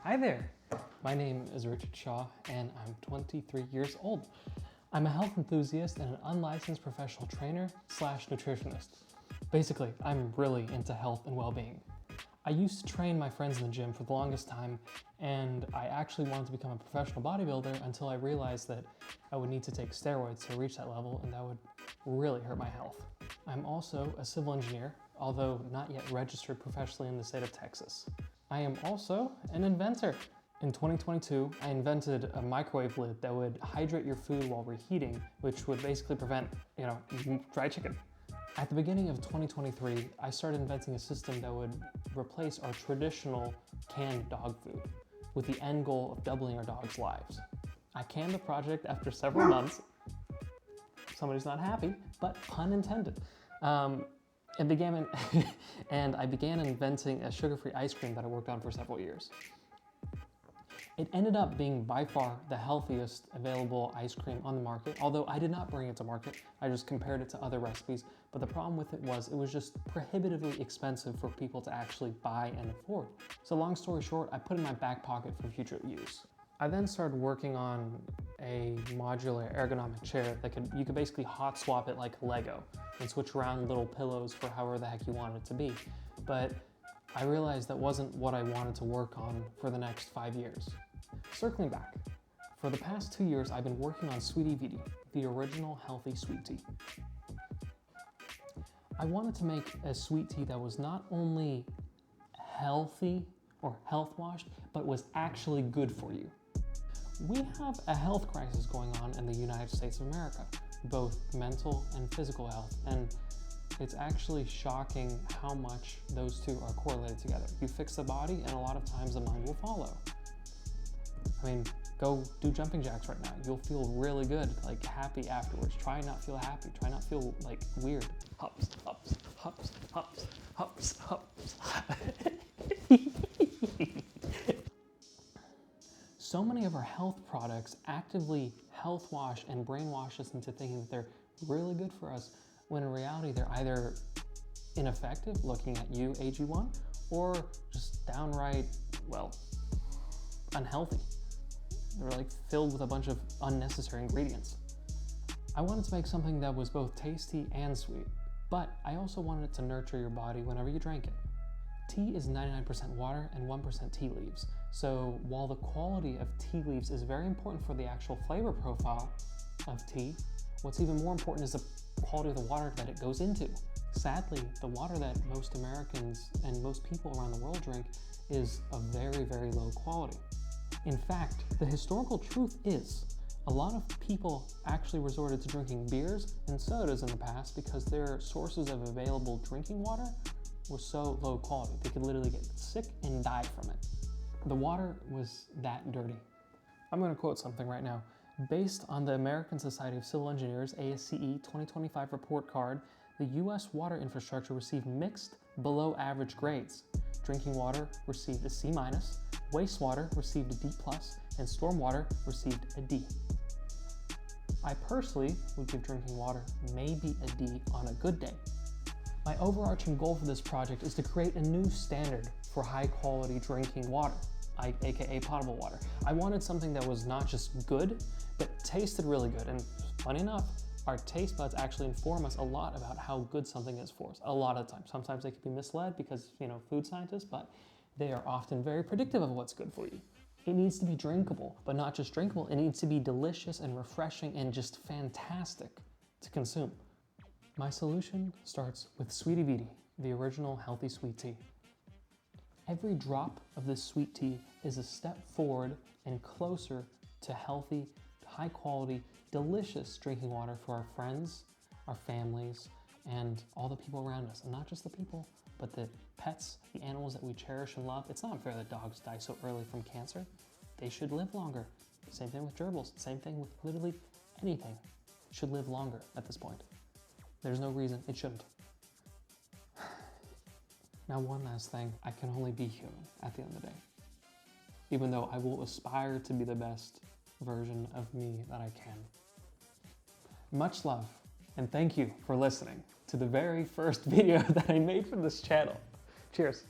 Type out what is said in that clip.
Hi there, my name is Richard Shaw and I'm 23 years old. I'm a health enthusiast and an unlicensed professional trainer / nutritionist. Basically, I'm really into health and well-being. I used to train my friends in the gym for the longest time, and I actually wanted to become a professional bodybuilder until I realized that I would need to take steroids to reach that level, and that would really hurt my health. I'm also a civil engineer, although not yet registered professionally in the state of Texas. I am also an inventor. In 2022, I invented a microwave lid that would hydrate your food while reheating, which would basically prevent, dry chicken. At the beginning of 2023, I started inventing a system that would replace our traditional canned dog food with the end goal of doubling our dogs' lives. I canned the project after several months. Somebody's not happy, but pun intended. And I began inventing a sugar-free ice cream that I worked on for several years. It ended up being by far the healthiest available ice cream on the market, although I did not bring it to market. I just compared it to other recipes, but the problem with it was just prohibitively expensive for people to actually buy and afford. So long story short, I put it in my back pocket for future use. I then started working on a modular ergonomic chair that you could basically hot swap it like Lego and switch around little pillows for however the heck you want it to be. But I realized that wasn't what I wanted to work on for the next 5 years. Circling back, for the past 2 years, I've been working on SwitiViti, the original healthy sweet tea. I wanted to make a sweet tea that was not only healthy or health washed, but was actually good for you. We have a health crisis going on in the United States of America, both mental and physical health, and it's actually shocking how much those two are correlated together. You fix the body and a lot of times the mind will follow. I mean, go do jumping jacks right now. You'll feel really good, like happy afterwards. Try not feel happy, try not feel like weird. Hops, hops, hops, hops, hops, hops. So many of our health products actively health wash and brainwash us into thinking that they're really good for us, when in reality they're either ineffective, looking at you, AG1, or just downright, unhealthy. They're like filled with a bunch of unnecessary ingredients. I wanted to make something that was both tasty and sweet, but I also wanted it to nurture your body whenever you drank it. Tea is 99% water and 1% tea leaves. So while the quality of tea leaves is very important for the actual flavor profile of tea, what's even more important is the quality of the water that it goes into. Sadly, the water that most Americans and most people around the world drink is of very, very low quality. In fact, the historical truth is a lot of people actually resorted to drinking beers and sodas in the past because their sources of available drinking water were so low quality. They could literally get sick and die from it. The water was that dirty. I'm going to quote something right now. Based on the American Society of Civil Engineers ASCE 2025 report card, the U.S. water infrastructure received mixed below average grades. Drinking water received a C-, wastewater received a D+, and stormwater received a D. I personally would give drinking water maybe a D on a good day. My overarching goal for this project is to create a new standard for high quality drinking water, aka potable water. I wanted something that was not just good, but tasted really good. And funny enough, our taste buds actually inform us a lot about how good something is for us. A lot of the time. Sometimes they could be misled because, food scientists, but they are often very predictive of what's good for you. It needs to be drinkable, but not just drinkable. It needs to be delicious and refreshing and just fantastic to consume. My solution starts with SwitiViti, the original healthy sweet tea. Every drop of this sweet tea is a step forward and closer to healthy, high quality, delicious drinking water for our friends, our families, and all the people around us. And not just the people, but the pets, the animals that we cherish and love. It's not fair that dogs die so early from cancer. They should live longer. Same thing with gerbils. Same thing with literally anything. Should live longer at this point. There's no reason it shouldn't. Now, one last thing, I can only be human at the end of the day. Even though I will aspire to be the best version of me that I can. Much love, and thank you for listening to the very first video that I made for this channel. Cheers.